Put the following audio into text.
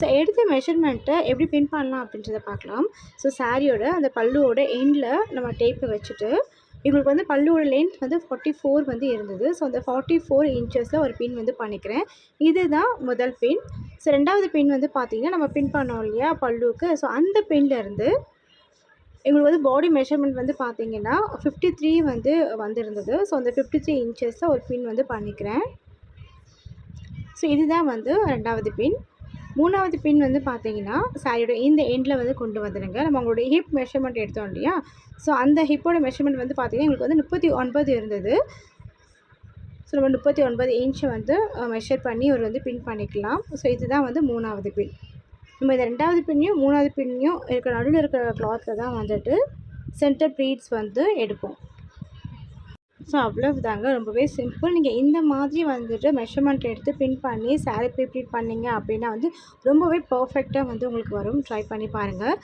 So எடுத்த மெஷர்மெண்ட்டை எப்படி பின் பண்ணலாம் அப்படின்றத பார்க்கலாம். ஸோ சாரியோட அந்த பல்லுவோட எண்டில் நம்ம டேப்பை வச்சுட்டு, இவங்களுக்கு வந்து பல்லுவோட லென்த் வந்து 44 வந்து இருந்தது. ஸோ அந்த 44 இன்ச்சஸில் ஒரு பின் வந்து பண்ணிக்கிறேன். இதுதான் முதல் பின். ஸோ 2வது பின் வந்து பார்த்திங்கன்னா, நம்ம பின் பண்ணோம் இல்லையா பல்லுவுக்கு, ஸோ அந்த பின்லேருந்து எங்களுக்கு வந்து பாடி மெஷர்மெண்ட் வந்து பார்த்திங்கன்னா 53 வந்து வந்திருந்தது. ஸோ அந்த 53 இன்ச்சஸில் ஒரு பின் வந்து பண்ணிக்கிறேன். ஸோ இதுதான் வந்து 2வது பின். 3வது பின் வந்து பார்த்திங்கன்னா, சாரியோட இந்த எண்டில் வந்து கொண்டு வந்துடுங்க. நம்ம அவங்களோட ஹிப் மெஷர்மெண்ட் எடுத்தோம் இல்லையா, ஸோ அந்த ஹிப்போட மெஷர்மெண்ட் வந்து பார்த்திங்கன்னா எங்களுக்கு வந்து 39 இருந்தது. ஸோ நம்ம 39 இன்ச் வந்து மெஷர் பண்ணி ஒரு வந்து பின் பண்ணிக்கலாம். ஸோ இதுதான் வந்து 3வது பின். நம்ம இந்த 2வது பின்னையும் 3வது பின்னையும் இருக்கிற நடுவில் இருக்கிற கிளாத்தில் தான் வந்துட்டு சென்டர் ப்ளீட்ஸ் வந்து எடுப்போம். ஸோ அவ்வளவுதாங்க. ரொம்பவே சிம்பிள். நீங்கள் இந்த மாதிரி வந்துட்டு மெஷர்மெண்ட் எடுத்து பின் பண்ணி சாரி ப்ளீட் பண்ணிங்க அப்படின்னா வந்து ரொம்பவே பர்ஃபெக்டாக வந்து உங்களுக்கு வரும். ட்ரை பண்ணி பாருங்கள்.